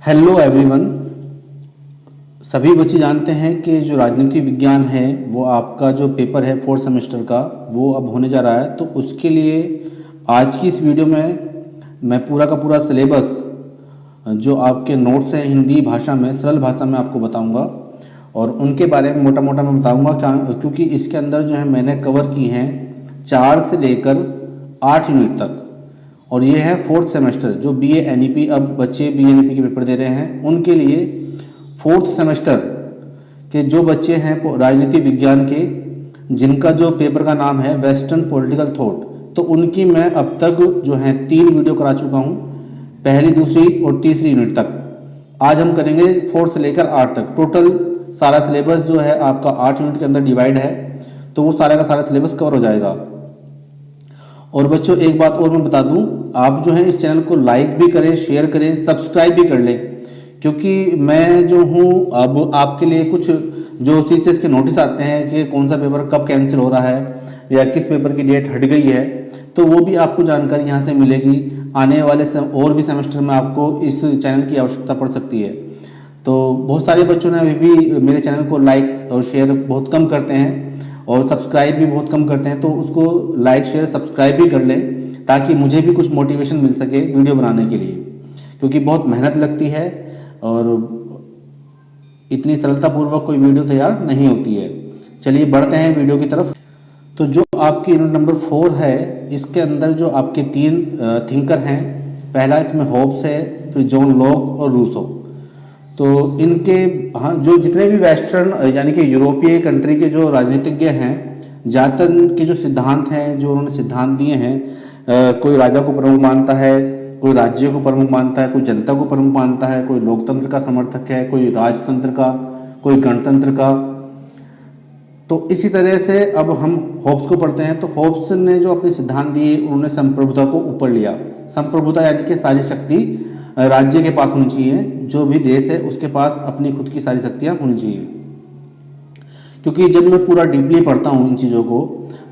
Hello everyone. सभी बच्चे जानते हैं कि जो राजनीति विज्ञान है वो आपका जो पेपर है फोर्थ सेमेस्टर का वो अब होने जा रहा है। तो उसके लिए आज की इस वीडियो में मैं पूरा का पूरा सिलेबस जो आपके नोट्स हैं हिंदी भाषा में सरल भाषा में आपको बताऊंगा और उनके बारे में मोटा मोटा मैं बताऊंगा क्योंकि इसके अंदर जो है मैंने कवर की हैं 4 से लेकर 8 यूनिट तक। और ये है फोर्थ सेमेस्टर जो बीए एनईपी, अब बच्चे बीए एनईपी के पेपर दे रहे हैं उनके लिए फोर्थ सेमेस्टर के जो बच्चे हैं राजनीति विज्ञान के, जिनका जो पेपर का नाम है वेस्टर्न पॉलिटिकल थॉट, तो उनकी मैं अब तक जो है 3 वीडियो करा चुका हूँ, पहली, दूसरी और तीसरी यूनिट तक। आज हम करेंगे 4 से लेकर 8 तक। टोटल सारा सिलेबस जो है आपका 8 यूनिट के अंदर डिवाइड है, तो वो सारा का सारा सिलेबस कवर हो जाएगा। और बच्चों एक बात और मैं बता दूं, आप जो है इस चैनल को लाइक भी करें, शेयर करें, सब्सक्राइब भी कर लें, क्योंकि मैं जो हूं अब आपके लिए कुछ जो सीसीएस के नोटिस आते हैं कि कौन सा पेपर कब कैंसिल हो रहा है या किस पेपर की डेट हट गई है, तो वो भी आपको जानकारी यहाँ से मिलेगी। आने वाले और भी सेमेस्टर में आपको इस चैनल की आवश्यकता पड़ सकती है। तो बहुत सारे बच्चों ने अभी भी मेरे चैनल को लाइक और शेयर बहुत कम करते हैं और सब्सक्राइब भी बहुत कम करते हैं, तो उसको लाइक शेयर सब्सक्राइब भी कर लें ताकि मुझे भी कुछ मोटिवेशन मिल सके वीडियो बनाने के लिए, क्योंकि बहुत मेहनत लगती है और इतनी सरलतापूर्वक कोई वीडियो तैयार नहीं होती है। चलिए बढ़ते हैं वीडियो की तरफ। तो जो आपकी यूनिट नंबर 4 है, इसके अंदर जो आपके 3 थिंकर हैं, पहला इसमें होब्स है, फिर जॉन लॉक और रूसो। तो इनके जो जितने भी वेस्टर्न यानी कि यूरोपीय कंट्री के जो राजनीतिज्ञ हैं, ज़्यादातर इनके जो सिद्धांत हैं, जो उन्होंने सिद्धांत दिए हैं, कोई राजा को प्रमुख मानता है, कोई राज्य को प्रमुख मानता है, कोई जनता को प्रमुख मानता है, कोई लोकतंत्र का समर्थक है, कोई राजतंत्र का, कोई गणतंत्र का। तो इसी तरह से अब हम होब्स को पढ़ते हैं। तो होब्स ने जो अपने सिद्धांत दिए, उन्होंने संप्रभुता को ऊपर लिया। संप्रभुता यानी कि सारी शक्ति राज्य के पास होनी चाहिए, जो भी देश है उसके पास अपनी खुद की सारी शक्तियाँ होनी चाहिए। क्योंकि जब मैं पूरा डीपली पढ़ता हूँ इन चीज़ों को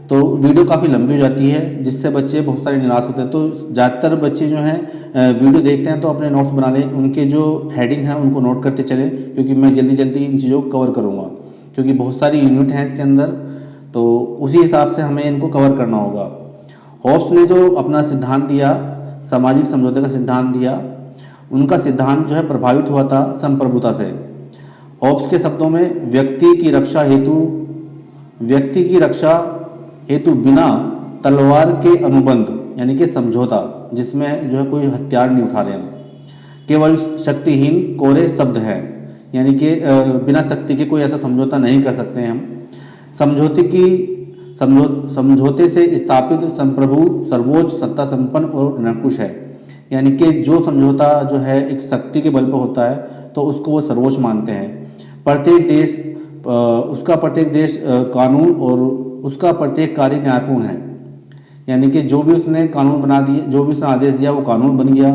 तो वीडियो काफ़ी लंबी हो जाती है, जिससे बच्चे बहुत सारे निराश होते हैं। तो ज़्यादातर बच्चे जो हैं वीडियो देखते हैं तो अपने नोट्स बना लें, उनके जो हेडिंग है उनको नोट करते चलें, क्योंकि मैं जल्दी जल्दी इन चीज़ों को कवर करूँगा, क्योंकि बहुत सारी यूनिट हैं इसके अंदर, तो उसी हिसाब से हमें इनको कवर करना होगा। होब्स ने जो अपना सिद्धांत दिया, सामाजिक समझौते का सिद्धांत दिया, उनका सिद्धांत जो है प्रभावित हुआ था संप्रभुता से। होब्स के शब्दों में व्यक्ति की रक्षा हेतु बिना तलवार के अनुबंध यानी कि समझौता, जिसमें जो है कोई हथियार नहीं उठा रहे हम, केवल शक्तिहीन कोरे शब्द हैं, यानी कि बिना शक्ति के कोई ऐसा समझौता नहीं कर सकते हैं हम। समझौते से स्थापित संप्रभु सर्वोच्च सत्ता संपन्न और निरंकुश है, यानी कि जो समझौता जो है एक शक्ति के बल पर होता है तो उसको वो सर्वोच्च मानते हैं। प्रत्येक देश कानून और उसका प्रत्येक कार्य न्यायपूर्ण है, यानी कि जो भी उसने कानून बना दिए, जो भी उसने आदेश दिया वो कानून बन गया,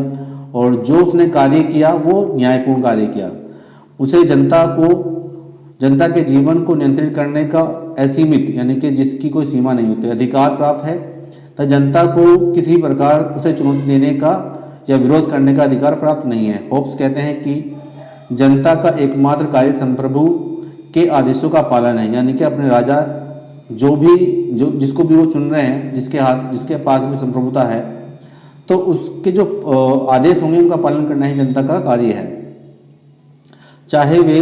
और जो उसने कार्य किया वो न्यायपूर्ण कार्य किया। उसे जनता के जीवन को नियंत्रित करने का असीमित यानी कि जिसकी कोई सीमा नहीं होती अधिकार प्राप्त है, तो जनता को किसी प्रकार उसे चुनौती देने का या विरोध करने का अधिकार प्राप्त नहीं है। होब्स कहते हैं कि जनता का एकमात्र कार्य संप्रभु के आदेशों का पालन है, यानी कि अपने राजा जिसको भी वो चुन रहे हैं, जिसके पास भी संप्रभुता है, तो उसके जो आदेश होंगे उनका पालन करना ही जनता का कार्य है, चाहे वे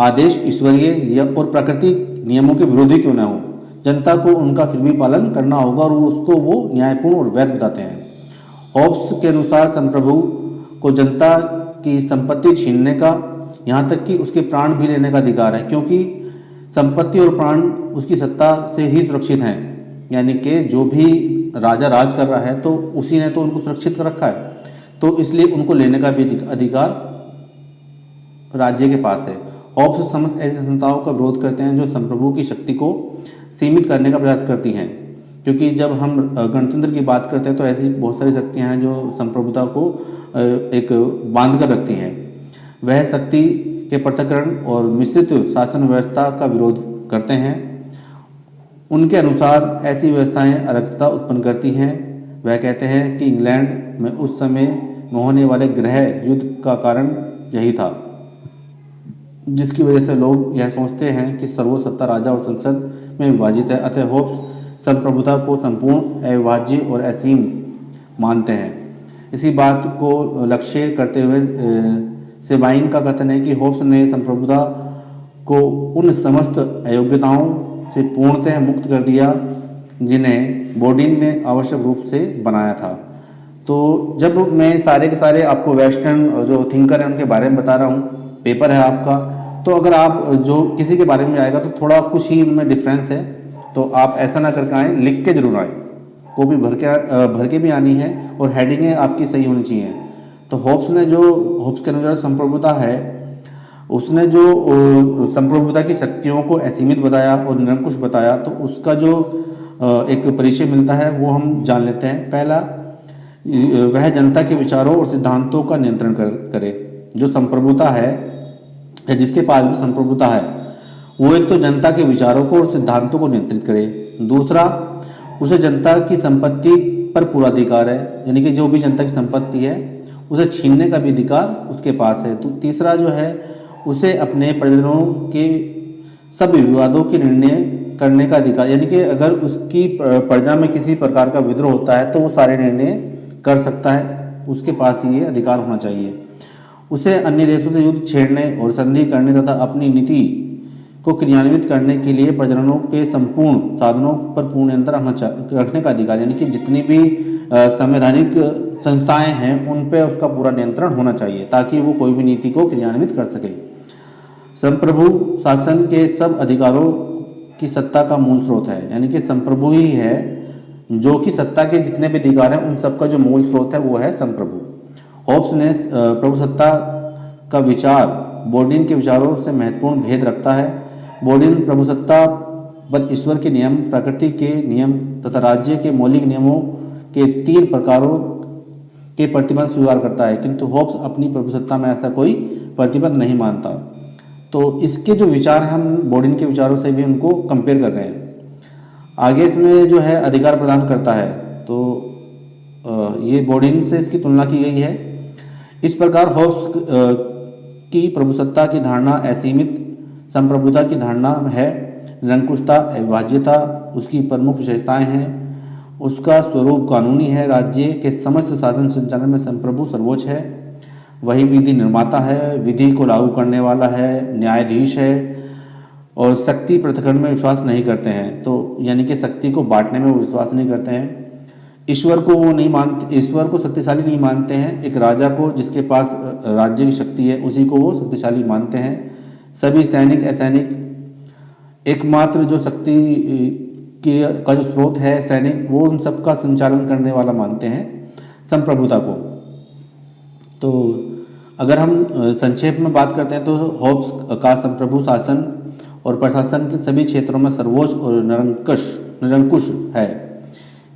आदेश ईश्वरीय और प्राकृतिक नियमों के विरोधी क्यों ना हो। जनता को उनका फिर भी पालन करना होगा और उसको वो न्यायपूर्ण और वैध बताते हैं। होब्स के अनुसार संप्रभु को जनता की संपत्ति छीनने का, यहाँ तक कि उसके प्राण भी लेने का अधिकार है, क्योंकि संपत्ति और प्राण उसकी सत्ता से ही सुरक्षित हैं, यानी कि जो भी राजा राज कर रहा है तो उसी ने तो उनको सुरक्षित कर रखा है, तो इसलिए उनको लेने का भी अधिकार राज्य के पास है। होब्स समस्त ऐसी संस्थाओं का विरोध करते हैं जो संप्रभु की शक्ति को सीमित करने का प्रयास करती हैं, क्योंकि जब हम गणतंत्र की बात करते हैं तो ऐसी बहुत सारी शक्तियां हैं जो संप्रभुता को एक बांध कर रखती हैं। वह शक्ति के पृथक्करण और मिश्रित शासन व्यवस्था का विरोध करते हैं। उनके अनुसार ऐसी व्यवस्थाएं अराजकता उत्पन्न करती हैं। वह कहते हैं कि इंग्लैंड में उस समय में होने वाले गृह युद्ध का कारण यही था, जिसकी वजह से लोग यह सोचते हैं कि सर्वोच्च सत्ता राजा और संसद में विभाजित है। अतः होब्स संप्रभुता को संपूर्ण, अविभाज्य और असीम मानते हैं। इसी बात को लक्ष्य करते हुए सेबाइन का कथन है कि होब्स ने संप्रभुता को उन समस्त अयोग्यताओं से पूर्णतः मुक्त कर दिया जिन्हें बोर्डिन ने आवश्यक रूप से बनाया था। तो जब मैं सारे के सारे आपको वेस्टर्न जो थिंकर हैं उनके बारे में बता रहा हूँ, पेपर है आपका, तो अगर आप जो किसी के बारे में आएगा तो थोड़ा कुछ ही इनमें डिफरेंस है, तो आप ऐसा ना करके आएँ, लिख के जरूर आएँ। कॉपी भर के भी आनी है और हेडिंगें आपकी सही होनी चाहिए। तो होब्स के अनुसार संप्रभुता है, उसने जो संप्रभुता की शक्तियों को असीमित बताया और निरंकुश बताया, तो उसका जो एक परिचय मिलता है वो हम जान लेते हैं। पहला, वह जनता के विचारों और सिद्धांतों का नियंत्रण करे। जो संप्रभुता है या जिसके पास भी संप्रभुता है, वो एक तो जनता के विचारों को और सिद्धांतों को नियंत्रित करे। दूसरा, उसे जनता की संपत्ति पर पूरा अधिकार है, यानी कि जो भी जनता की संपत्ति है उसे छीनने का भी अधिकार उसके पास है। तो तीसरा जो है, उसे अपने प्रजनों के सभी विवादों के निर्णय करने का अधिकार, यानी कि अगर उसकी प्रजा में किसी प्रकार का विद्रोह होता है तो वो सारे निर्णय कर सकता है, उसके पास ये अधिकार होना चाहिए। उसे अन्य देशों से युद्ध छेड़ने और संधि करने तथा अपनी नीति को क्रियान्वित करने के लिए प्रजननों के संपूर्ण साधनों पर पूर्ण नियंत्रण रखने का अधिकार, यानी कि जितनी भी संवैधानिक संस्थाएं हैं उन पर उसका पूरा नियंत्रण होना चाहिए ताकि वो कोई भी नीति को क्रियान्वित कर सके। संप्रभु शासन के सब अधिकारों की सत्ता का मूल स्रोत है, यानी कि संप्रभु ही है जो कि सत्ता के जितने भी अधिकार हैं उन सब का जो मूल स्रोत है वो है संप्रभु। होब्स ने प्रभुसत्ता का विचार बोर्डिन के विचारों से महत्वपूर्ण भेद रखता है। बोर्डिन प्रभुसत्ता पर ईश्वर के नियम, प्रकृति के नियम तथा राज्य के मौलिक नियमों के 3 प्रकारों के प्रतिबंध स्वीकार करता है, किंतु होब्स अपनी प्रभुसत्ता में ऐसा कोई प्रतिबंध नहीं मानता। तो इसके जो विचार हैं हम बोर्डिन के विचारों से भी उनको कंपेयर कर रहे हैं। आगे इसमें जो है अधिकार प्रदान करता है, तो ये बोर्डिन से इसकी तुलना की गई है। इस प्रकार होब्स की प्रभुसत्ता की धारणा असीमित संप्रभुता की धारणा है। निरंकुशता, अविभाज्यता उसकी प्रमुख विशेषताएं हैं। उसका स्वरूप कानूनी है। राज्य के समस्त शासन संचालन में संप्रभु सर्वोच्च है। वही विधि निर्माता है, विधि को लागू करने वाला है, न्यायाधीश है और शक्ति पृथक्करण में विश्वास नहीं करते हैं। तो यानी कि शक्ति को बांटने में वो विश्वास नहीं करते हैं। ईश्वर को वो नहीं मानते, ईश्वर को शक्तिशाली नहीं मानते हैं। एक राजा को जिसके पास राज्य की शक्ति है उसी को वो शक्तिशाली मानते हैं। सभी सैनिक असैनिक, एकमात्र जो शक्ति का जो स्रोत है सैनिक, वो उन सब का संचालन करने वाला मानते हैं संप्रभुता को। तो अगर हम संक्षेप में बात करते हैं तो होब्स का संप्रभु शासन और प्रशासन के सभी क्षेत्रों में सर्वोच्च और निरंकुश है।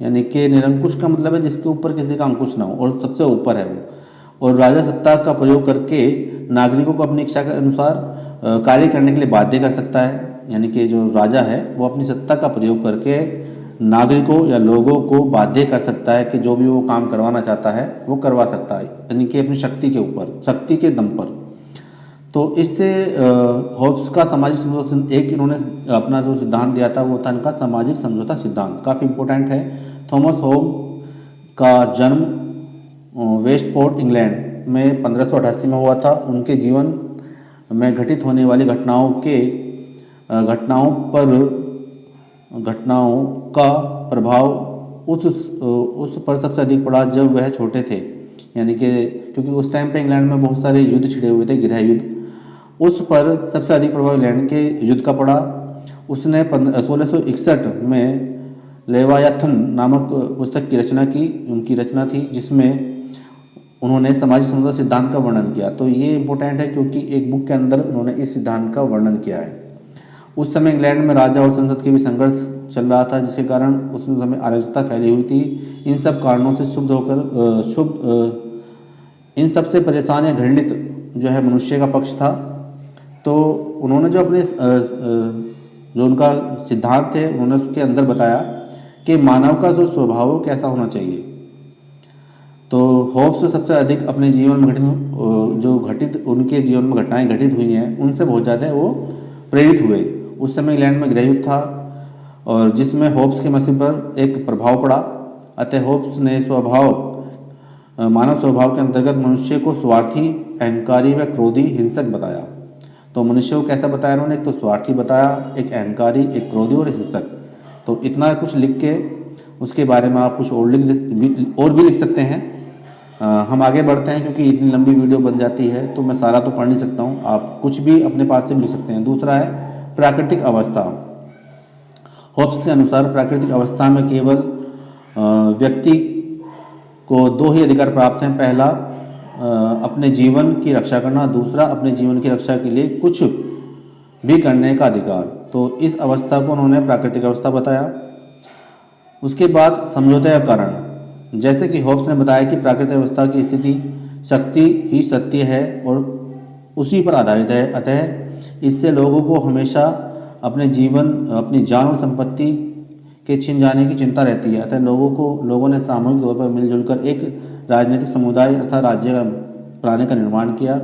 यानी कि निरंकुश का मतलब है जिसके ऊपर किसी का अंकुश ना हो और सबसे ऊपर है वो। और राजा सत्ता का प्रयोग करके नागरिकों को अपनी इच्छा के अनुसार कार्य करने के लिए बाध्य कर सकता है। यानी कि जो राजा है वो अपनी सत्ता का प्रयोग करके नागरिकों या लोगों को बाध्य कर सकता है कि जो भी वो काम करवाना चाहता है वो करवा सकता है, यानी कि अपनी शक्ति के ऊपर, शक्ति के दम पर। तो इससे होब्स का सामाजिक समझौता, एक इन्होंने अपना जो सिद्धांत दिया था वो था इनका सामाजिक समझौता सिद्धांत, काफ़ी इंपॉर्टेंट है। थॉमस होब्स का जन्म वेस्टपोर्ट इंग्लैंड में 1588 में हुआ था। उनके जीवन में घटित होने वाली घटनाओं का प्रभाव उस पर सबसे अधिक पड़ा जब वह छोटे थे। यानी कि क्योंकि उस टाइम पे इंग्लैंड में बहुत सारे युद्ध छिड़े हुए थे, गृह युद्ध, उस पर सबसे अधिक प्रभाव इंग्लैंड के युद्ध का पड़ा। उसने 1661 में लेवायाथन नामक पुस्तक की रचना की, उनकी रचना थी, जिसमें उन्होंने सामाजिक समझौता सिद्धांत का वर्णन किया। तो ये इंपॉर्टेंट है क्योंकि एक बुक के अंदर उन्होंने इस सिद्धांत का वर्णन किया है। उस समय इंग्लैंड में राजा और संसद के भी संघर्ष चल रहा था, जिसके कारण उस समय अराजकता फैली हुई थी। इन सब कारणों से इन सब से परेशान या घृणित जो है मनुष्य का पक्ष था। तो उन्होंने जो अपने जो उनका सिद्धांत थे उन्होंने उसके अंदर बताया कि मानव का जो स्वभाव कैसा होना चाहिए। तो होप्स सबसे अधिक अपने जीवन में उनके जीवन में घटनाएं घटित हुई हैं उनसे बहुत ज़्यादा वो प्रेरित हुए। उस समय इंग्लैंड में गृहयुद्ध था और जिसमें होप्स के मसीह पर एक प्रभाव पड़ा। अतः होप्स ने मानव स्वभाव के अंतर्गत मनुष्य को स्वार्थी, अहंकारी व क्रोधी, हिंसक बताया। तो मनुष्य को कैसा बताया उन्होंने? एक तो स्वार्थी बताया, एक अहंकारी, एक क्रोधी और हिंसक। तो इतना कुछ लिख के उसके बारे में आप कुछ और भी लिख सकते हैं। हम आगे बढ़ते हैं क्योंकि इतनी लंबी वीडियो बन जाती है तो मैं सारा तो पढ़ नहीं सकता हूँ। आप कुछ भी अपने पास से लिख सकते हैं। दूसरा है प्राकृतिक अवस्था। होप्स के अनुसार प्राकृतिक अवस्था में केवल व्यक्ति को दो ही अधिकार प्राप्त हैं। पहला अपने जीवन की रक्षा करना, दूसरा अपने जीवन की रक्षा के लिए कुछ भी करने का अधिकार। तो इस अवस्था को उन्होंने प्राकृतिक अवस्था बताया। उसके बाद समझौते का कारण, जैसे कि होप्स ने बताया कि प्राकृतिक अवस्था की स्थिति शक्ति ही सत्य है और उसी पर आधारित है। अतः इससे लोगों को हमेशा अपने जीवन, अपनी जान और संपत्ति के छिन जाने की चिंता रहती है। अतः लोगों ने सामूहिक तौर पर मिलजुल कर एक राजनीतिक समुदाय अर्थात राज्य बनाने का निर्माण किया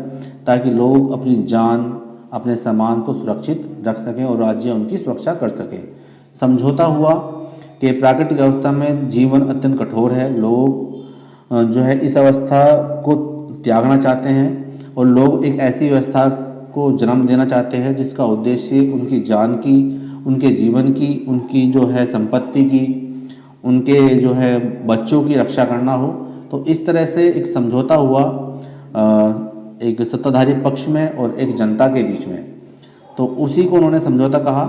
ताकि लोग अपनी जान, अपने सामान को सुरक्षित रख सकें और राज्य उनकी सुरक्षा कर सके। समझौता हुआ कि प्राकृतिक अवस्था में जीवन अत्यंत कठोर है। लोग जो है इस अवस्था को त्यागना चाहते हैं और लोग एक ऐसी व्यवस्था को जन्म देना चाहते हैं जिसका उद्देश्य उनकी जान की, उनके जीवन की, उनकी जो है संपत्ति की, उनके जो है बच्चों की रक्षा करना हो। तो इस तरह से एक समझौता हुआ एक सत्ताधारी पक्ष में और एक जनता के बीच में। तो उसी को उन्होंने समझौता कहा।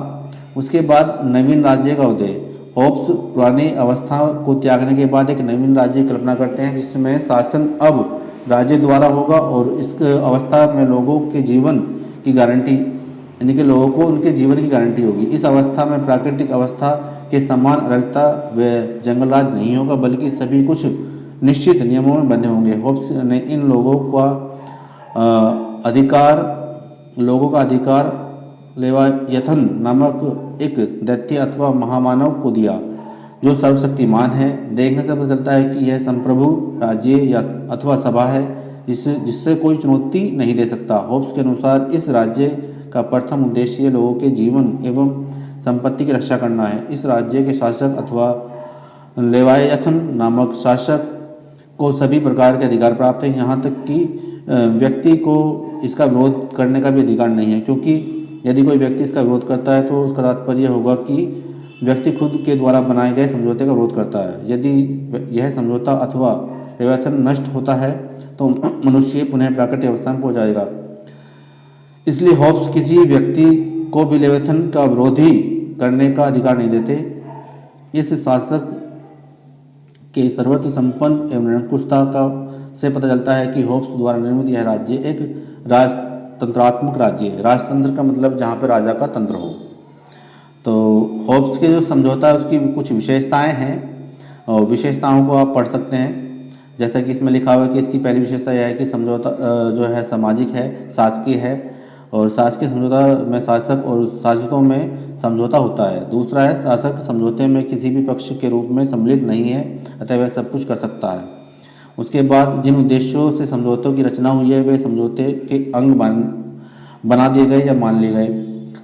उसके बाद नवीन राज्य का उदय। होप्स पुरानी अवस्था को त्यागने के बाद एक नवीन राज्य की कल्पना करते हैं जिसमें शासन अब राज्य द्वारा होगा और इस अवस्था में लोगों के जीवन की गारंटी, यानी कि लोगों को उनके जीवन की गारंटी होगी। इस अवस्था में प्राकृतिक अवस्था के समान अराजकता व जंगलराज नहीं होगा बल्कि सभी कुछ निश्चित नियमों में बंधे होंगे। होप्स ने इन लोगों का अधिकार लेवायथन नामक एक दैत्य अथवा महामानव को दिया जो सर्वशक्तिमान है। देखने से पता चलता है कि यह संप्रभु राज्य या अथवा सभा है जिससे कोई चुनौती नहीं दे सकता। होप्स के अनुसार इस राज्य का प्रथम उद्देश्य लोगों के जीवन एवं संपत्ति की रक्षा करना है। इस राज्य के शासक अथवा लेवायथन नामक शासक को सभी प्रकार के अधिकार प्राप्त हैं, यहाँ तक कि व्यक्ति को इसका विरोध करने का भी अधिकार नहीं है, क्योंकि यदि कोई व्यक्ति इसका विरोध करता है तो उसका तात्पर्य होगा कि व्यक्ति खुद के द्वारा बनाए गए समझौते का विरोध करता है। यदि यह समझौता अथवा लेवायथन नष्ट होता है तो मनुष्य पुनः प्राकृतिक अवस्था में पहुंच जाएगा। इसलिए होप्स किसी व्यक्ति को भी लेवायथन का विरोधी करने का अधिकार नहीं देते। इस शासक के सर्वत्र संपन्न एवं निरंकुशता का से पता चलता है कि होप्स द्वारा निर्मित यह राज्य एक राजतंत्रात्मक राज्य है। राजतंत्र का मतलब जहाँ पर राजा का तंत्र हो। तो होप्स के जो समझौता है उसकी कुछ विशेषताएं हैं और विशेषताओं को आप पढ़ सकते हैं। जैसा कि इसमें लिखा हुआ है कि इसकी पहली विशेषता यह है कि समझौता जो है सामाजिक है, शासकीय है और शासकीय समझौता में शासक और शासितों में समझौता होता है। दूसरा है शासक समझौते में किसी भी पक्ष के रूप में सम्मिलित नहीं है, अतः वह सब कुछ कर सकता है। उसके बाद जिन उद्देश्यों से समझौतों की रचना हुई है वे समझौते के अंग बना दिए गए या मान लिए गए,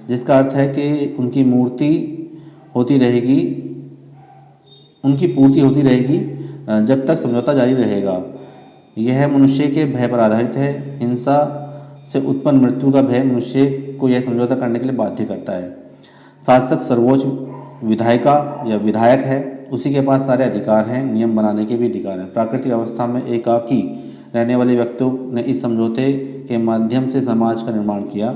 जिसका अर्थ है कि उनकी पूर्ति होती रहेगी जब तक समझौता जारी रहेगा। यह मनुष्य के भय पर आधारित है। हिंसा से उत्पन्न मृत्यु का भय मनुष्य को यह समझौता करने के लिए बाध्य करता है। शासक सर्वोच्च विधायक है, उसी के पास सारे अधिकार हैं, नियम बनाने के भी अधिकार हैं। प्राकृतिक अवस्था में एकाकी रहने वाले व्यक्तियों ने इस समझौते के माध्यम से समाज का निर्माण किया,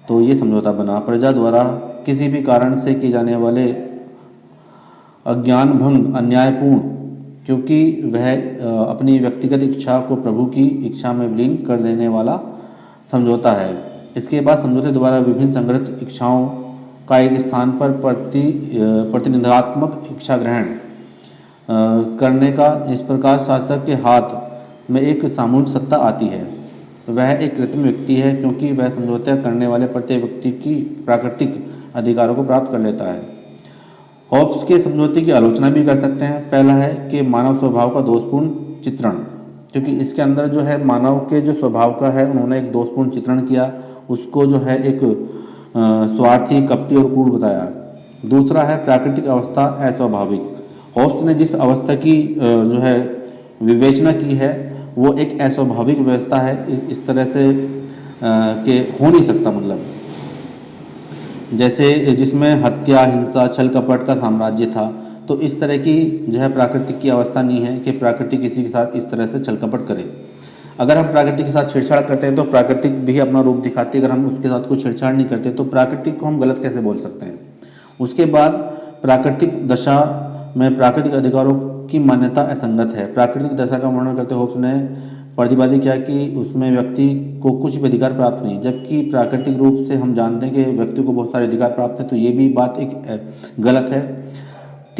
तो ये समझौता बना। प्रजा द्वारा किसी भी कारण से किए जाने वाले अज्ञान भंग अन्यायपूर्ण, क्योंकि वह अपनी व्यक्तिगत इच्छा को प्रभु की इच्छा में विलीन कर देने वाला समझौता है। इसके बाद समझौते द्वारा विभिन्न संग्रहित इच्छाओं का एक स्थान पर प्रतिनिधात्मक इच्छा ग्रहण करने का इस प्रकार शासक के हाथ में एक सामूहिक सत्ता आती है। वह एक कृत्रिम व्यक्ति है क्योंकि वह समझौता करने वाले प्रत्येक व्यक्ति की प्राकृतिक अधिकारों को प्राप्त कर लेता है। होप्स के समझौते की आलोचना भी कर सकते हैं। पहला है कि मानव स्वभाव का दोषपूर्ण चित्रण, क्योंकि इसके अंदर जो है मानव के जो स्वभाव का है उन्होंने एक दोषपूर्ण चित्रण किया, उसको जो है एक स्वार्थी, कपटी और क्रूर बताया। दूसरा है प्राकृतिक अवस्था अस्वाभाविक। होब्स ने जिस अवस्था की जो है विवेचना की है वो एक अस्वाभाविक व्यवस्था है, इस तरह से कि हो नहीं सकता, मतलब जैसे जिसमें हत्या, हिंसा, छल कपट का साम्राज्य था, तो इस तरह की जो है प्राकृतिक की अवस्था नहीं है कि प्रकृति किसी के साथ इस तरह से छल कपट करे। अगर हम प्रकृति के साथ छेड़छाड़ करते हैं तो प्राकृतिक भी अपना रूप दिखाती है, अगर हम उसके साथ कोई छेड़छाड़ नहीं करते तो प्राकृतिक को हम गलत कैसे बोल सकते हैं। उसके बाद प्राकृतिक दशा में प्राकृतिक अधिकारों की मान्यता असंगत है। प्राकृतिक दशा का वर्णन करते होब्स ने प्रतिवादी किया कि उसमें व्यक्ति को कुछ भी अधिकार प्राप्त नहीं, जबकि प्राकृतिक रूप से हम जानते हैं कि व्यक्ति को बहुत सारे अधिकार प्राप्त है, तो ये भी बात एक गलत है।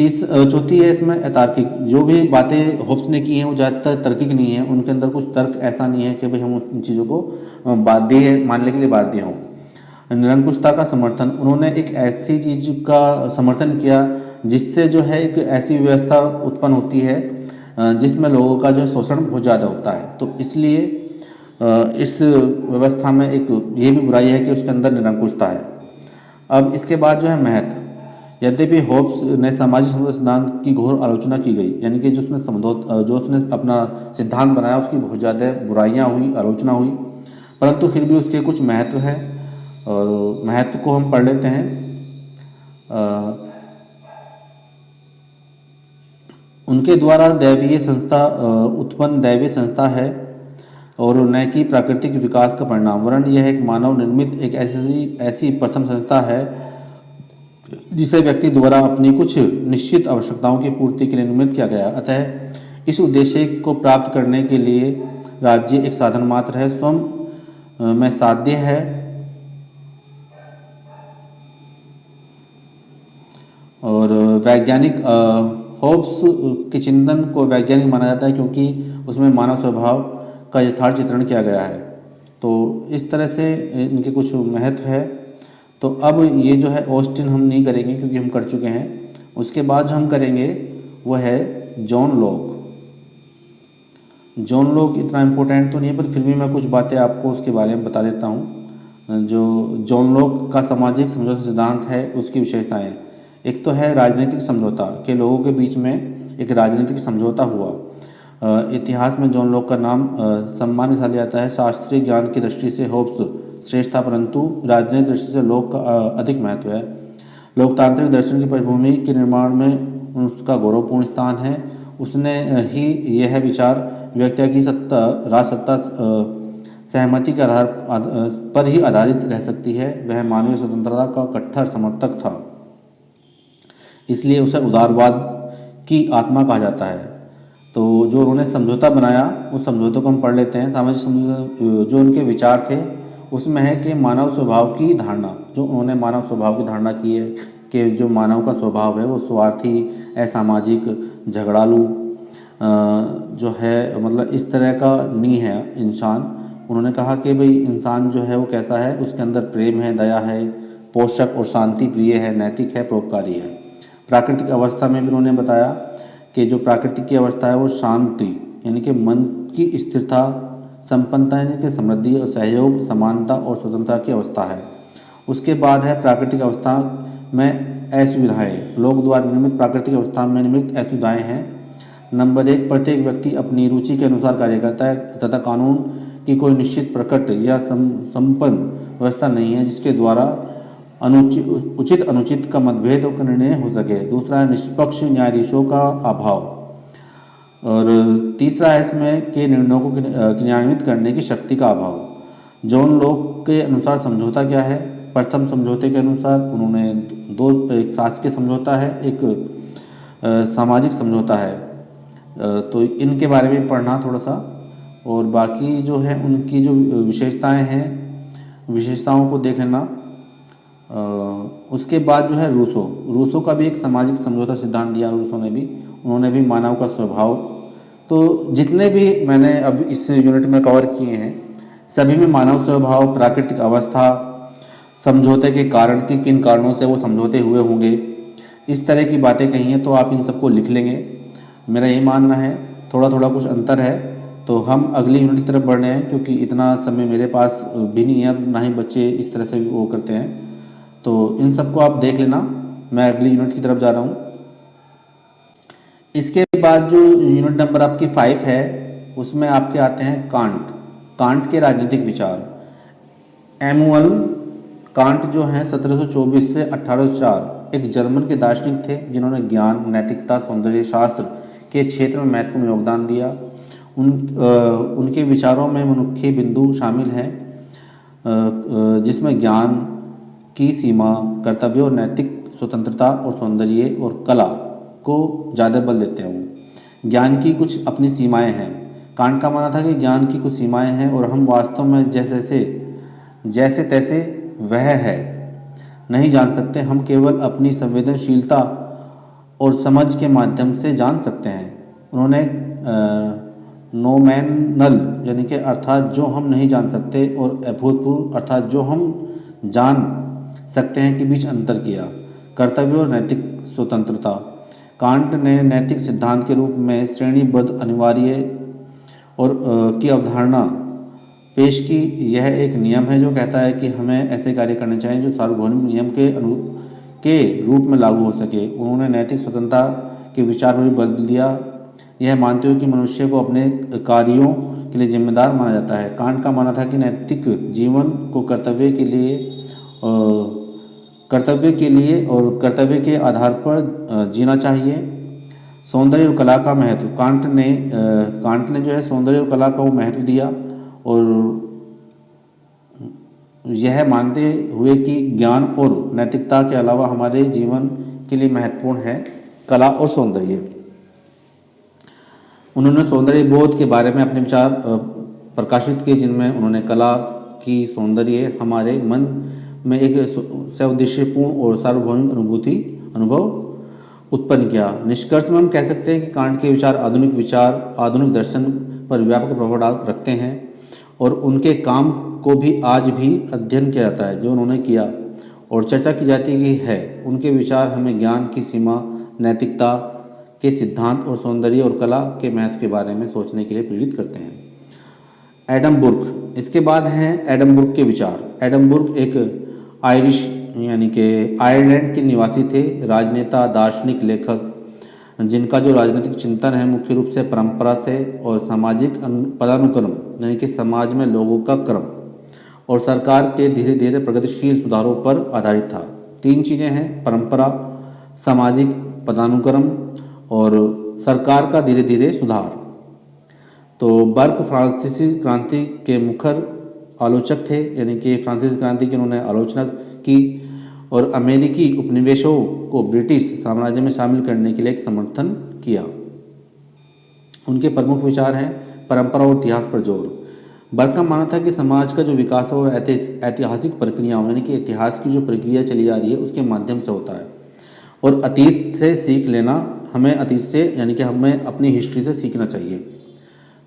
चौथी है इसमें अतार्किक। जो भी बातें होब्स ने की हैं वो ज़्यादातर तार्किक नहीं है, उनके अंदर कुछ तर्क ऐसा नहीं है कि भाई हम उन चीज़ों को बाध्य है मानने के लिए बाध्य हों। निरंकुशता का समर्थन, उन्होंने एक ऐसी चीज़ का समर्थन किया जिससे जो है एक ऐसी व्यवस्था उत्पन्न होती है जिसमें लोगों का जो शोषण बहुत ज़्यादा होता है, तो इसलिए इस व्यवस्था में एक ये भी बुराई है कि उसके अंदर निरंकुशता है। अब इसके बाद जो है महत्व, यद्यपि होब्स ने सामाजिक समझौता सिद्धांत की घोर आलोचना की गई, यानी कि जो उसने अपना सिद्धांत बनाया उसकी बहुत ज़्यादा बुराइयां हुई, आलोचना हुई, परंतु फिर भी उसके कुछ महत्व हैं और महत्व को हम पढ़ लेते हैं। उनके द्वारा दैवीय संस्था उत्पन्न दैवीय संस्था है और न कि प्राकृतिक विकास का परिणाम, वरन यह एक मानव निर्मित एक ऐसी प्रथम संस्था है जिसे व्यक्ति द्वारा अपनी कुछ निश्चित आवश्यकताओं की पूर्ति के लिए निर्मित किया गया। अतः इस उद्देश्य को प्राप्त करने के लिए राज्य एक साधन मात्र है, स्वयं में साध्य है और वैज्ञानिक होब्स के चिंतन को वैज्ञानिक माना जाता है क्योंकि उसमें मानव स्वभाव का यथार्थ चित्रण किया गया है। तो इस तरह से इनके कुछ महत्व है। तो अब ये जो है ऑस्टिन हम नहीं करेंगे क्योंकि हम कर चुके हैं। उसके बाद जो हम करेंगे वो है जॉन लॉक। जॉन लॉक इतना इम्पोर्टेंट तो नहीं है पर फिर भी मैं कुछ बातें आपको उसके बारे में बता देता हूँ। जो जॉन लॉक का सामाजिक समझौता सिद्धांत है उसकी विशेषताएं, एक तो है राजनीतिक समझौता, के लोगों के बीच में एक राजनीतिक समझौता हुआ। इतिहास में जॉन लॉक का नाम सम्मान के साथ लिया जाता है। शास्त्रीय ज्ञान की दृष्टि से होब्स श्रेष्ठ था, परंतु राजनीतिक दृष्टि से लॉक का अधिक महत्व है। लोकतांत्रिक दर्शन की पृष्ठभूमि के निर्माण में उसका गौरवपूर्ण स्थान है। उसने ही यह विचार व्यक्ति की सत्ता, राज सत्ता सहमति के आधार पर ही आधारित रह सकती है। वह मानवीय स्वतंत्रता का कट्टर समर्थक था, इसलिए उसे उदारवाद की आत्मा कहा जाता है। तो जो उन्होंने समझौता बनाया उस समझौते को हम पढ़ लेते हैं। सामाजिक समझौता जो उनके विचार थे उसमें है कि मानव स्वभाव की धारणा, जो उन्होंने मानव स्वभाव की धारणा की है कि जो मानव का स्वभाव है वो स्वार्थी, असामाजिक, झगड़ालू जो है, मतलब इस तरह का नहीं है इंसान। उन्होंने कहा कि भाई इंसान जो है वो कैसा है, उसके अंदर प्रेम है, दया है, पोषक और शांति प्रिय है, नैतिक है, परोपकारी है। प्राकृतिक अवस्था में भी उन्होंने बताया कि जो प्राकृतिक की अवस्था है वो शांति यानी कि मन की स्थिरता, संपन्नता यानी कि समृद्धि और सहयोग, समानता और स्वतंत्रता की अवस्था है। उसके बाद है प्राकृतिक अवस्था में असुविधाएं। लोग द्वारा निर्मित प्राकृतिक अवस्था में निर्मित असुविधाएं हैं। नंबर 1, प्रत्येक व्यक्ति अपनी रुचि के अनुसार कार्य करता है तथा कानून की कोई निश्चित प्रकट या संपन्न व्यवस्था नहीं है जिसके द्वारा उचित अनुचित का मतभेद का निर्णय हो सके। दूसरा है निष्पक्ष न्यायाधीशों का अभाव। और तीसरा है इसमें के निर्णयों को क्रियान्वित करने की शक्ति का अभाव। जॉन लॉक के अनुसार समझौता क्या है? प्रथम समझौते के अनुसार उन्होंने एक शासकीय समझौता है, एक सामाजिक समझौता है। तो इनके बारे में पढ़ना थोड़ा सा, और बाकी जो है उनकी जो विशेषताएं हैं विशेषताओं को देख लेना। उसके बाद जो है रूसो का भी एक सामाजिक समझौता सिद्धांत दिया रूसो ने भी। उन्होंने भी मानव का स्वभाव, तो जितने भी मैंने अब इस यूनिट में कवर किए हैं सभी में मानव स्वभाव, प्राकृतिक अवस्था, समझौते के कारण कि किन कारणों से वो समझौते हुए होंगे, इस तरह की बातें कही हैं। तो आप इन सबको लिख लेंगे। मेरा यही मानना है थोड़ा थोड़ा कुछ अंतर है। तो हम अगली यूनिट की तरफ बढ़ रहे हैं, क्योंकि इतना समय मेरे पास भी नहीं है, ना ही बच्चे इस तरह से वो करते हैं। तो इन सबको आप देख लेना, मैं अगली यूनिट की तरफ जा रहा हूँ। इसके बाद जो यूनिट नंबर आपकी 5 है, उसमें आपके आते हैं कांट के राजनीतिक विचार। एमुअल कांट जो हैं 1724 से 1804 एक जर्मन के दार्शनिक थे, जिन्होंने ज्ञान, नैतिकता, सौंदर्य शास्त्र के क्षेत्र में महत्वपूर्ण योगदान दिया। उनके विचारों में मुख्य बिंदु शामिल हैं, जिसमें ज्ञान की सीमा, कर्तव्य और नैतिक स्वतंत्रता और सौंदर्य और कला को ज़्यादा बल देते हैं। ज्ञान की कुछ अपनी सीमाएं हैं। कांट का मानना था कि ज्ञान की कुछ सीमाएं हैं और हम वास्तव में जैसे तैसे वह है नहीं जान सकते। हम केवल अपनी संवेदनशीलता और समझ के माध्यम से जान सकते हैं। उन्होंने नोमेनल यानी कि अर्थात जो हम नहीं जान सकते और अभूतपूर्व अर्थात जो हम जान सकते हैं के बीच अंतर किया। कर्तव्य और नैतिक स्वतंत्रता। कांट ने नैतिक सिद्धांत के रूप में श्रेणीबद्ध अनिवार्य और की अवधारणा पेश की। यह एक नियम है जो कहता है कि हमें ऐसे कार्य करने चाहिए जो सार्वभौमिक नियम के रूप में लागू हो सके। उन्होंने नैतिक स्वतंत्रता के विचार पर भी बल दिया, यह मानते हुए कि मनुष्य को अपने कार्यों के लिए जिम्मेदार माना जाता है। कांट का मानना था कि नैतिक जीवन को कर्तव्य और कर्तव्य के आधार पर जीना चाहिए। सौंदर्य और कला का महत्व। कांट ने जो है सौंदर्य और कला को महत्व दिया और यह मानते हुए कि ज्ञान और नैतिकता के अलावा हमारे जीवन के लिए महत्वपूर्ण है कला और सौंदर्य। उन्होंने सौंदर्य बोध के बारे में अपने विचार प्रकाशित किए, जिनमें उन्होंने कला की सौंदर्य हमारे मन में एक सौदेशीपूर्ण और सार्वभौमिक अनुभव उत्पन्न किया। निष्कर्ष में हम कह सकते हैं कि कांट के विचार आधुनिक दर्शन पर व्यापक प्रभाव रखते हैं और उनके काम को भी आज भी अध्ययन किया जाता है, जो उन्होंने किया और चर्चा की जाती है। उनके विचार हमें ज्ञान की सीमा, नैतिकता के सिद्धांत और सौंदर्य और कला के महत्व के बारे में सोचने के लिए प्रेरित करते हैं। एडम बुर्क। इसके बाद हैं एडम बुर्क के विचार। एडम बुर्क एक आयरिश यानी कि आयरलैंड के निवासी थे, राजनेता, दार्शनिक, लेखक, जिनका जो राजनीतिक चिंतन है मुख्य रूप से परंपरा से और सामाजिक पदानुक्रम यानी कि समाज में लोगों का क्रम और सरकार के धीरे धीरे प्रगतिशील सुधारों पर आधारित था। 3 चीज़ें हैं, परंपरा, सामाजिक पदानुक्रम और सरकार का धीरे धीरे सुधार। तो बर्क फ्रांसीसी क्रांति के मुखर आलोचक थे, यानी कि फ्रांसीसी क्रांति की उन्होंने आलोचना की और अमेरिकी उपनिवेशों को ब्रिटिश साम्राज्य में शामिल करने के लिए एक समर्थन किया। उनके प्रमुख विचार हैं परंपरा और इतिहास पर जोर। बर्क का मानना था कि समाज का जो विकास हो ऐतिहासिक प्रक्रियाओं यानी कि इतिहास की जो प्रक्रिया चली आ रही है उसके माध्यम से होता है और अतीत से सीख लेना, हमें अतीत से यानी कि हमें अपनी हिस्ट्री से सीखना चाहिए।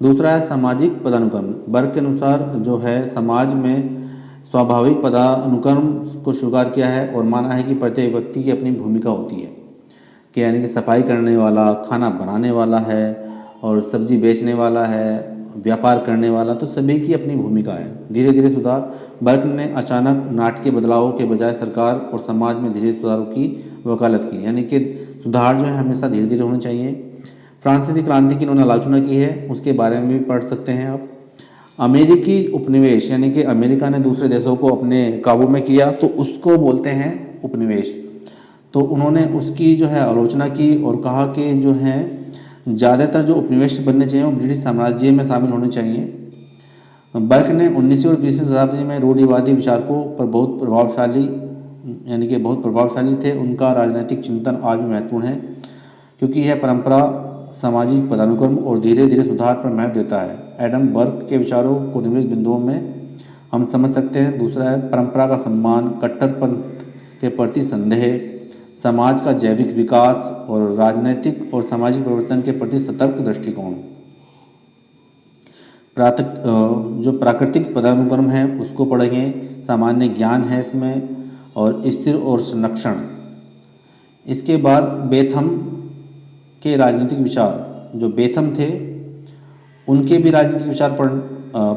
दूसरा है सामाजिक पदानुक्रम। बर्क के अनुसार जो है समाज में स्वाभाविक पदानुक्रम को स्वीकार किया है और माना है कि प्रत्येक व्यक्ति की अपनी भूमिका होती है, कि यानी कि सफाई करने वाला, खाना बनाने वाला है और सब्जी बेचने वाला है, व्यापार करने वाला, तो सभी की अपनी भूमिका है। धीरे धीरे सुधार। बर्क ने अचानक नाटकीय बदलावों के बजाय सरकार और समाज में धीरे सुधारों की वकालत की, यानी कि सुधार जो है हमेशा धीरे धीरे होने चाहिए। फ्रांसीसी क्रांति की उन्होंने आलोचना की है, उसके बारे में भी पढ़ सकते हैं आप। अमेरिकी उपनिवेश यानी कि अमेरिका ने दूसरे देशों को अपने काबू में किया तो उसको बोलते हैं उपनिवेश। तो उन्होंने उसकी जो है आलोचना की और कहा कि जो है ज़्यादातर जो उपनिवेश बनने चाहिए वो ब्रिटिश साम्राज्य में शामिल होने चाहिए। बर्क ने 19वीं और 20वीं शताब्दी में रूढ़िवादी विचारकों पर बहुत प्रभावशाली थे। उनका राजनीतिक चिंतन आज भी महत्वपूर्ण है क्योंकि यह परंपरा, सामाजिक पदानुक्रम और धीरे धीरे सुधार पर महत्व देता है। एडम बर्क के विचारों को निम्नलिखित बिंदुओं में हम समझ सकते हैं। दूसरा है परंपरा का सम्मान, कट्टरपंथ के प्रति संदेह, समाज का जैविक विकास और राजनीतिक और सामाजिक परिवर्तन के प्रति सतर्क दृष्टिकोण। जो प्राकृतिक पदानुक्रम है उसको पढ़ेंगे, सामान्य ज्ञान है इसमें और स्थिर और संरक्षण। इसके बाद बेथम के राजनीतिक विचार। जो बेथम थे उनके भी राजनीतिक विचार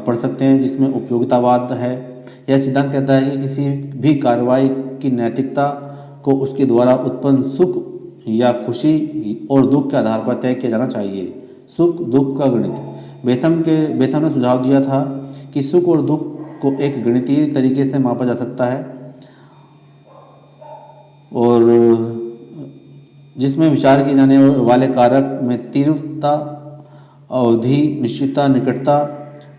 पढ़ सकते हैं, जिसमें उपयोगितावाद है। यह सिद्धांत कहता है कि किसी भी कार्रवाई की नैतिकता को उसके द्वारा उत्पन्न सुख या खुशी और दुख के आधार पर तय किया जाना चाहिए। सुख दुख का गणित। बेथम ने सुझाव दिया था कि सुख और दुख को एक गणितीय तरीके से मापा जा सकता है, और जिसमें विचार किए जाने वाले कारक में तीव्रता, अवधि, निश्चितता, निकटता,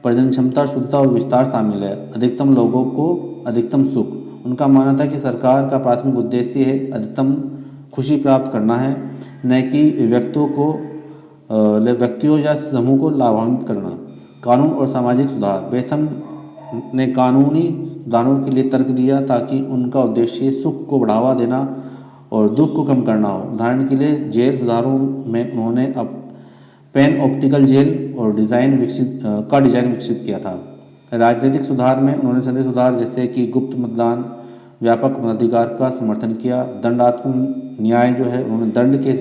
प्रजनन क्षमता, शुद्धता और विस्तार शामिल है। अधिकतम लोगों को अधिकतम सुख। उनका मानना था कि सरकार का प्राथमिक उद्देश्य है अधिकतम खुशी प्राप्त करना है, न कि व्यक्तियों या समूह को लाभान्वित करना। कानून और सामाजिक सुधार। बेथम ने कानूनी सुधारों के लिए तर्क दिया ताकि उनका उद्देश्य सुख को बढ़ावा देना और दुख को कम करना हो। उदाहरण के लिए जेल सुधारों में उन्होंने अब पेन ऑप्टिकल जेल और डिज़ाइन विकसित किया था। राजनीतिक सुधार में उन्होंने संदेश सुधार जैसे कि गुप्त मतदान, व्यापक मताधिकार का समर्थन किया। दंडात्मक न्याय जो है, उन्होंने दंड के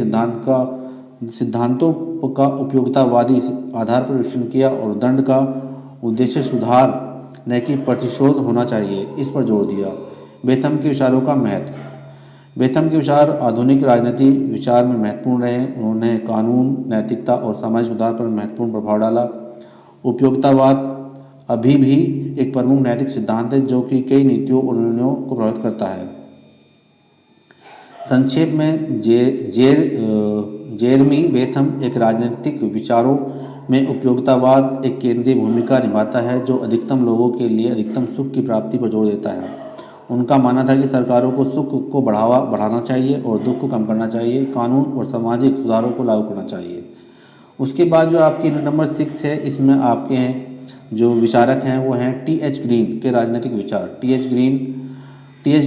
सिद्धांतों का उपयोगितावादी आधार पर विश्लेषण किया और दंड का उद्देश्य सुधार न कि प्रतिशोध होना चाहिए, इस पर जोर दिया। बेथम के विचारों का महत्व। बेथम के विचार आधुनिक राजनीति विचार में महत्वपूर्ण रहे। उन्होंने कानून, नैतिकता और सामाजिक सुधार पर महत्वपूर्ण प्रभाव डाला। उपयोगितावाद अभी भी एक प्रमुख नैतिक सिद्धांत है जो कि कई नीतियों और निर्णयों को प्रभावित करता है। संक्षेप में जेरेमी बेथम एक राजनीतिक विचारों में उपयोगितावाद एक केंद्रीय भूमिका निभाता है जो अधिकतम लोगों के लिए अधिकतम सुख की प्राप्ति पर जोर देता है। उनका मानना था कि सरकारों को सुख को बढ़ाना चाहिए और दुख को कम करना चाहिए। कानून और सामाजिक सुधारों को लागू करना चाहिए। उसके बाद जो आपकी नंबर 6 है, इसमें आपके हैं जो विचारक हैं वो हैं टी.एच. ग्रीन के राजनीतिक विचार। टी.एच.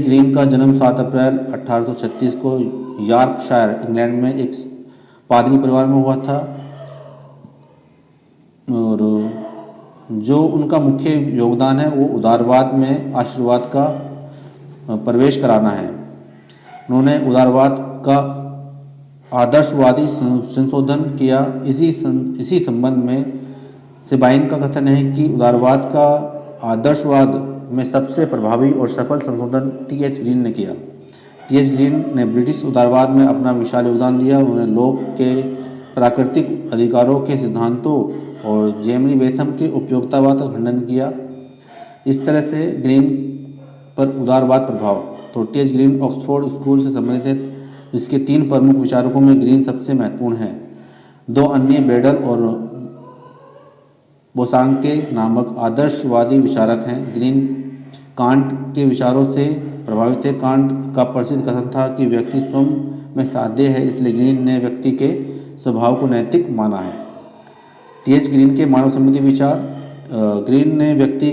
ग्रीन का जन्म 7 अप्रैल 1836 को यॉर्कशायर इंग्लैंड में एक पादरी परिवार में हुआ था, और जो उनका मुख्य योगदान है वो उदारवाद में आशीर्वाद का प्रवेश कराना है। उन्होंने उदारवाद का आदर्शवादी संशोधन किया। इसी संबंध में सेबाइन का कथन है कि उदारवाद का आदर्शवाद में सबसे प्रभावी और सफल संशोधन टी.एच. ग्रीन ने किया। टी.एच. ग्रीन ने ब्रिटिश उदारवाद में अपना विशाल योगदान दिया। उन्होंने लोक के प्राकृतिक अधिकारों के सिद्धांतों और जेरेमी बेथम के उपयोगितावाद का खंडन किया। इस तरह से ग्रीन पर उदारवाद प्रभाव। तो टी.एच. ग्रीन ऑक्सफोर्ड स्कूल से संबंधित है, जिसके 3 प्रमुख विचारकों में ग्रीन सबसे महत्वपूर्ण है। 2 अन्य बेडल और बोसांके नामक आदर्शवादी विचारक हैं। ग्रीन कांट के विचारों से प्रभावित थे। कांट का प्रसिद्ध कथन था कि व्यक्ति स्वयं में साध्य है, इसलिए ग्रीन ने व्यक्ति के स्वभाव को नैतिक माना है। टी.एच. ग्रीन के मानव संबंधी विचार। ग्रीन ने व्यक्ति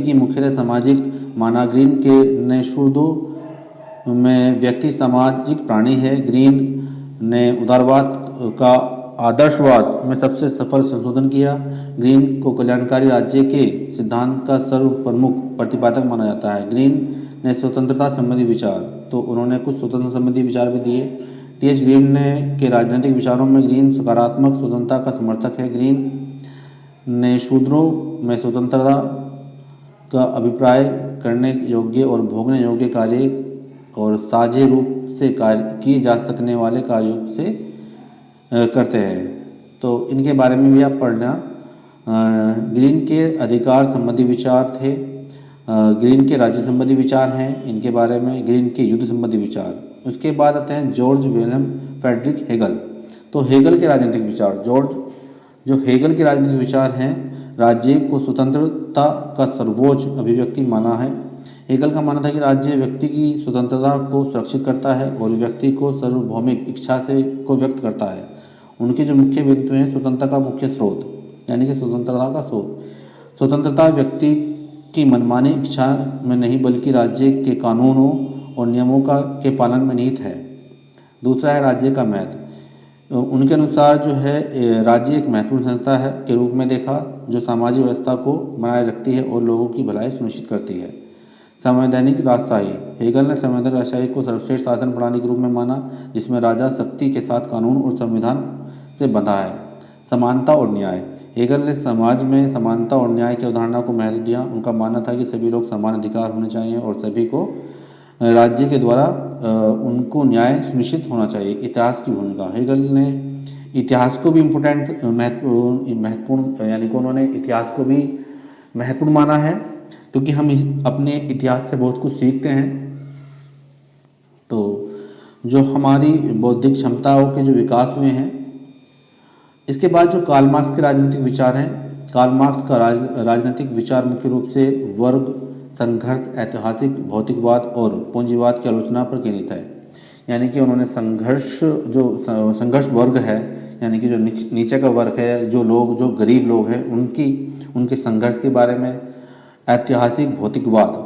की मुख्यतः सामाजिक माना। ग्रीन के ने शब्दों में व्यक्ति सामाजिक प्राणी है। ग्रीन ने उदारवाद का आदर्शवाद में सबसे सफल संशोधन किया। ग्रीन को कल्याणकारी राज्य के सिद्धांत का सर्व प्रमुख प्रतिपादक माना जाता है। ग्रीन ने स्वतंत्रता संबंधी विचार, तो उन्होंने कुछ स्वतंत्रता संबंधी विचार भी दिए। टी.एच. ग्रीन के राजनीतिक विचारों में ग्रीन सकारात्मक स्वतंत्रता का समर्थक है। ग्रीन ने शूद्रों में स्वतंत्रता का अभिप्राय करने योग्य और भोगने योग्य कार्य और साझे रूप से कार्य किए जा सकने वाले कार्यों से करते हैं, तो इनके बारे में भी आप पढ़ना। ग्रीन के अधिकार संबंधी विचार थे। ग्रीन के राज्य संबंधी विचार हैं इनके बारे में। ग्रीन के युद्ध संबंधी विचार। उसके बाद आते हैं जॉर्ज विलियम फ्रेडरिक हेगल। तो हेगल के राजनीतिक विचार। जो हेगल के राजनीतिक विचार हैं, राज्य को स्वतंत्रता का सर्वोच्च अभिव्यक्ति माना है। हेगल का मानना था कि राज्य व्यक्ति की स्वतंत्रता को सुरक्षित करता है और व्यक्ति को सार्वभौमिक इच्छा को व्यक्त करता है। उनके जो मुख्य बिंदु हैं, स्वतंत्रता का मुख्य स्रोत, यानी कि स्वतंत्रता का स्रोत। स्वतंत्रता व्यक्ति की मनमानी इच्छा में नहीं बल्कि राज्य के कानूनों और नियमों के पालन में निहित है। दूसरा है राज्य का महत्व। उनके अनुसार जो है राज्य एक महत्वपूर्ण संस्था है के रूप में देखा जो सामाजिक व्यवस्था को बनाए रखती है और लोगों की भलाई सुनिश्चित करती है। संवैधानिक राजशाही। हेगल ने संवैधानिक राजशाही को सर्वश्रेष्ठ शासन प्रणाली के रूप में माना, जिसमें राजा शक्ति के साथ कानून और संविधान से बंधा है, समानता और न्याय। हेगल ने समाज में समानता और न्याय की अवधारणा को महत्व दिया। उनका मानना था कि सभी लोग समान अधिकार होने चाहिए और सभी को राज्य के द्वारा उनको न्याय सुनिश्चित होना चाहिए। इतिहास की भूमिका, हेगल ने इतिहास को भी इम्पोर्टेंट महत्वपूर्ण यानी कि उन्होंने इतिहास को भी महत्वपूर्ण माना है, क्योंकि हम अपने इतिहास से बहुत कुछ सीखते हैं। तो जो हमारी बौद्धिक क्षमताओं के जो विकास हुए हैं। इसके बाद जो कार्ल मार्क्स के राजनीतिक विचार हैं, कार्ल मार्क्स का राजनीतिक विचार मुख्य रूप से वर्ग संघर्ष, ऐतिहासिक भौतिकवाद और पूंजीवाद की आलोचना पर केंद्रित है। यानी कि उन्होंने संघर्ष वर्ग है, यानी कि जो नीचे का वर्ग है, जो गरीब लोग हैं, उनके संघर्ष के बारे में, ऐतिहासिक भौतिकवाद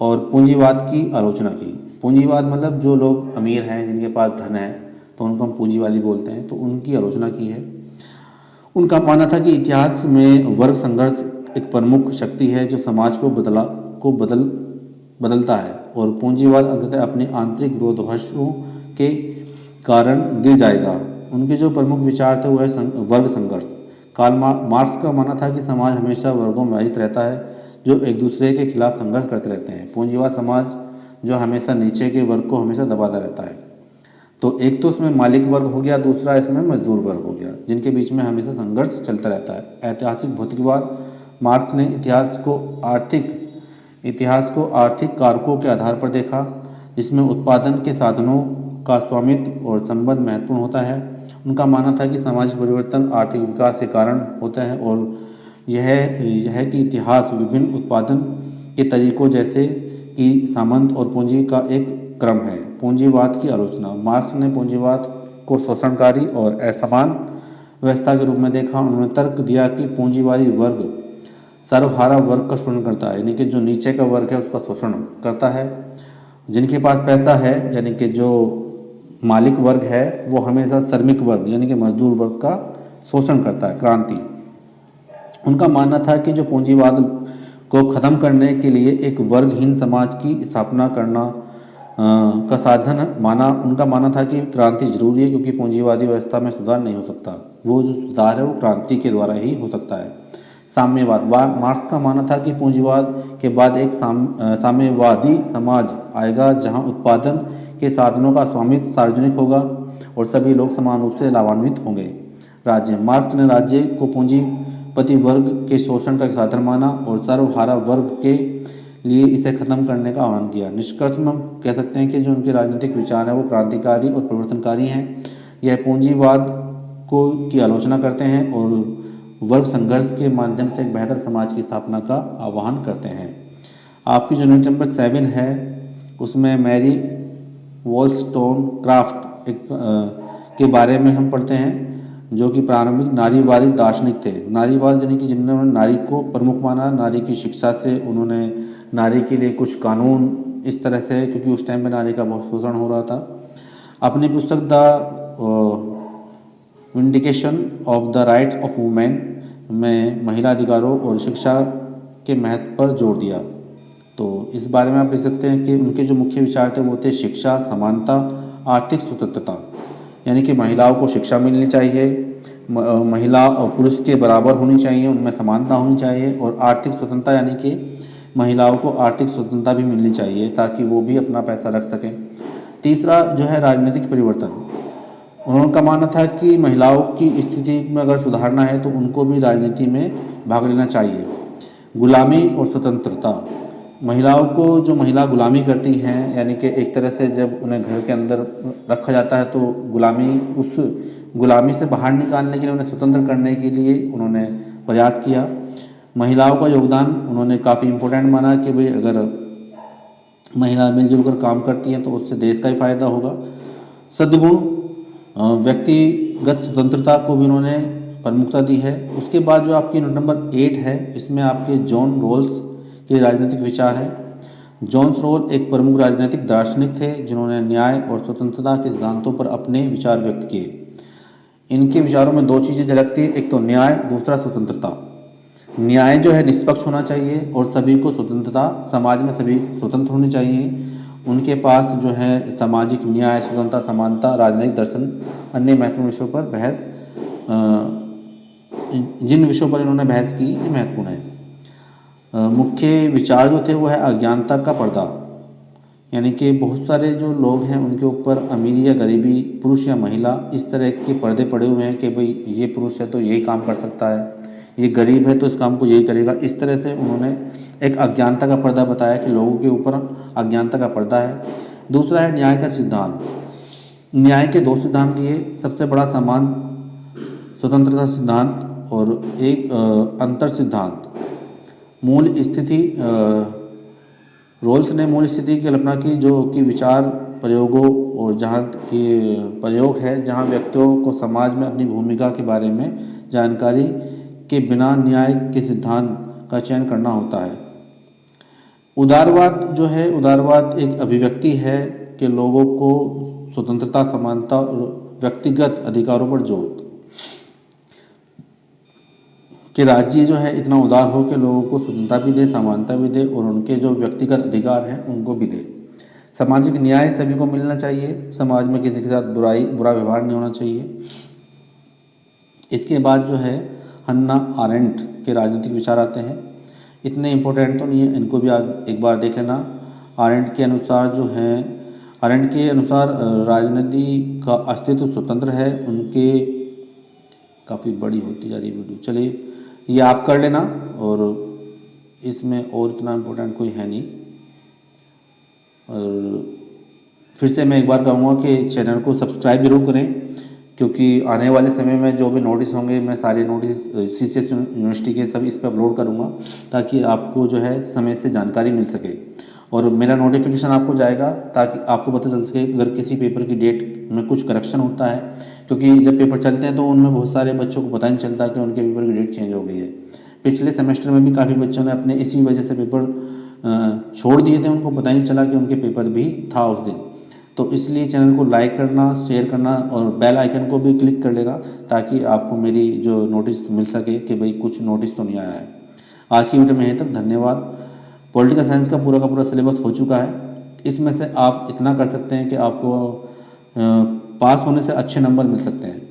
और पूंजीवाद की आलोचना की। पूंजीवाद मतलब जो लोग अमीर हैं, जिनके पास धन है, तो उनको हम पूंजीवादी बोलते हैं, तो उनकी आलोचना की है। उनका मानना था कि इतिहास में वर्ग संघर्ष एक प्रमुख शक्ति है जो समाज को बदलता है और पूंजीवाद अंततः अपने आंतरिक विरोधाभासों के कारण गिर जाएगा। उनके जो प्रमुख विचार थे वो है वर्ग संघर्ष। कार्ल मार्क्स का मानना था कि समाज हमेशा वर्गों में विभाजित रहता है जो एक दूसरे के खिलाफ संघर्ष करते रहते हैं। पूंजीवाद समाज जो हमेशा नीचे के वर्ग को हमेशा दबाता रहता है। तो एक तो इसमें मालिक वर्ग हो गया, दूसरा इसमें मजदूर वर्ग हो गया, जिनके बीच में हमेशा संघर्ष चलता रहता है। ऐतिहासिक भौतिकवाद, मार्क्स ने इतिहास को आर्थिक कारकों के आधार पर देखा, जिसमें उत्पादन के साधनों का स्वामित्व और संबंध महत्वपूर्ण होता है। उनका मानना था कि सामाजिक परिवर्तन आर्थिक विकास के कारण होता है और यह कि इतिहास विभिन्न उत्पादन के तरीकों जैसे कि सामंत और पूंजी का एक क्रम है। पूंजीवाद की आलोचना, मार्क्स ने पूंजीवाद को शोषणकारी और असमान व्यवस्था के रूप में देखा। उन्होंने तर्क दिया कि पूंजीवादी वर्ग सर्वहारा वर्ग का शोषण करता है, यानी कि जो नीचे का वर्ग है उसका शोषण करता है। जिनके पास पैसा है, यानी कि जो मालिक वर्ग है, वो हमेशा श्रमिक वर्ग यानी कि मजदूर वर्ग का शोषण करता है। क्रांति, उनका मानना था कि जो पूंजीवाद को खत्म करने के लिए एक वर्गहीन समाज की स्थापना करना का साधन माना। उनका मानना था कि क्रांति जरूरी है, क्योंकि पूंजीवादी व्यवस्था में सुधार नहीं हो सकता। वो जो सुधार है वो क्रांति के द्वारा ही हो सकता है। साम्यवाद, मार्क्स का मानना था कि पूंजीवाद के बाद एक साम्यवादी समाज आएगा जहां उत्पादन के साधनों का स्वामित्व सार्वजनिक होगा और सभी लोग समान रूप से लाभान्वित होंगे। राज्य, मार्क्स ने राज्य को पूंजीपति वर्ग के शोषण का एक साधन माना और सर्वहारा वर्ग के लिए इसे खत्म करने का आह्वान किया। निष्कर्ष में हम कह सकते हैं कि जो उनके राजनीतिक विचार हैं वो क्रांतिकारी और परिवर्तनकारी हैं। यह पूंजीवाद की आलोचना करते हैं और वर्ग संघर्ष के माध्यम से एक बेहतर समाज की स्थापना का आह्वान करते हैं। आपकी जो यूनिट नंबर 7 है उसमें मैरी वॉलस्टोनक्राफ्ट के बारे में हम पढ़ते हैं, जो कि प्रारंभिक नारीवादी दार्शनिक थे। नारीवाद यानी कि जिन्होंने नारी को प्रमुख माना, नारी की शिक्षा से उन्होंने नारी के लिए कुछ कानून इस तरह से, क्योंकि उस टाइम पे नारी का बहुत शोषण हो रहा था। अपनी पुस्तक the vindication of the rights of women में महिला अधिकारों और शिक्षा के महत्व पर जोर दिया। तो इस बारे में आप लिख सकते हैं कि उनके जो मुख्य विचार थे वो थे शिक्षा, समानता, आर्थिक स्वतंत्रता, यानी कि महिलाओं को शिक्षा मिलनी चाहिए, महिला और पुरुष के बराबर होनी चाहिए, उनमें समानता होनी चाहिए, और आर्थिक स्वतंत्रता यानी कि महिलाओं को आर्थिक स्वतंत्रता भी मिलनी चाहिए ताकि वो भी अपना पैसा रख सकें। तीसरा जो है राजनीतिक परिवर्तन, उनका मानना था कि महिलाओं की स्थिति में अगर सुधारना है तो उनको भी राजनीति में भाग लेना चाहिए। गुलामी और स्वतंत्रता, महिलाओं को जो महिला गुलामी करती हैं, यानी कि एक तरह से जब उन्हें घर के अंदर रखा जाता है तो उस गुलामी से बाहर निकालने के लिए, उन्हें स्वतंत्र करने के लिए उन्होंने प्रयास किया। महिलाओं का योगदान उन्होंने काफ़ी इम्पोर्टेंट माना कि भाई अगर महिला मिलजुल कर काम करती हैं तो उससे देश का ही फायदा होगा। सद्गुण, व्यक्तिगत स्वतंत्रता को भी उन्होंने प्रमुखता दी है। उसके बाद जो आपकी नोट नंबर 8 है, इसमें आपके जॉन रोल्स के राजनीतिक विचार हैं। जॉन रोल एक प्रमुख राजनीतिक दार्शनिक थे जिन्होंने न्याय और स्वतंत्रता के सिद्धांतों पर अपने विचार व्यक्त किए। इनके विचारों में दो चीज़ें झलकती हैं, एक तो न्याय, दूसरा स्वतंत्रता। न्याय जो है निष्पक्ष होना चाहिए और सभी को स्वतंत्रता, समाज में सभी स्वतंत्र होने चाहिए। उनके पास जो है सामाजिक न्याय, स्वतंत्रता, समानता, राजनैतिक दर्शन, अन्य महत्वपूर्ण विषयों पर बहस जिन विषयों पर इन्होंने बहस की ये महत्वपूर्ण है। मुख्य विचार जो थे वो है अज्ञानता का पर्दा, यानी कि बहुत सारे जो लोग हैं उनके ऊपर अमीरी या गरीबी, पुरुष या महिला, इस तरह के पर्दे पड़े हुए हैं कि भाई ये पुरुष है तो यही काम कर सकता है, ये गरीब है तो इस काम को यही करेगा। इस तरह से उन्होंने एक अज्ञानता का पर्दा बताया कि लोगों के ऊपर अज्ञानता का पर्दा है। दूसरा है न्याय का सिद्धांत। न्याय के दो सिद्धांत दिए, सबसे बड़ा समान स्वतंत्रता सिद्धांत और एक अंतर सिद्धांत। मूल स्थिति, रोल्स ने मूल स्थिति की कल्पना की जो कि विचार प्रयोगों और जहाँ की प्रयोग है जहाँ व्यक्तियों को समाज में अपनी भूमिका के बारे में जानकारी के बिना न्याय के सिद्धांत का चयन करना होता है। उदारवाद जो है, उदारवाद एक अभिव्यक्ति है कि लोगों को स्वतंत्रता, समानता और व्यक्तिगत अधिकारों पर जोर, कि राज्य जो है इतना उदार हो कि लोगों को स्वतंत्रता भी दे, समानता भी दे और उनके जो व्यक्तिगत अधिकार हैं उनको भी दे। सामाजिक न्याय सभी को मिलना चाहिए, समाज में किसी के साथ बुरा व्यवहार नहीं होना चाहिए। इसके बाद जो है हन्ना आरेंट के राजनीतिक विचार आते हैं। इतने इम्पोर्टेंट तो नहीं है, इनको भी एक बार देख लेना। आरेंट के अनुसार जो है, आरेंट के अनुसार राजनीति का अस्तित्व स्वतंत्र है। उनके काफ़ी बड़ी होती जा रही वीडियो, चलिए ये आप कर लेना और इसमें और इतना इम्पोर्टेंट कोई है नहीं। और फिर से मैं एक बार कहूँगा कि चैनल को सब्सक्राइब जरूर करें, क्योंकि आने वाले समय में जो भी नोटिस होंगे मैं सारे नोटिस CCS यूनिवर्सिटी के सब इस पर अपलोड करूँगा ताकि आपको जो है समय से जानकारी मिल सके और मेरा नोटिफिकेशन आपको जाएगा ताकि आपको पता चल सके अगर किसी पेपर की डेट में कुछ करेक्शन होता है, क्योंकि जब पेपर चलते हैं तो उनमें बहुत सारे बच्चों को पता नहीं चलता कि उनके पेपर की डेट चेंज हो गई है। पिछले सेमेस्टर में भी काफ़ी बच्चों ने अपने इसी वजह से पेपर छोड़ दिए थे, उनको पता ही नहीं चला कि उनके पेपर भी था उस दिन। तो इसलिए चैनल को लाइक करना, शेयर करना और बेल आइकन को भी क्लिक कर लेना ताकि आपको मेरी जो नोटिस मिल सके कि भाई कुछ नोटिस तो नहीं आया है। आज की वीडियो में यहीं तक, धन्यवाद। पॉलिटिकल साइंस का पूरा सिलेबस हो चुका है। इसमें से आप इतना कर सकते हैं कि आपको पास होने से अच्छे नंबर मिल सकते हैं।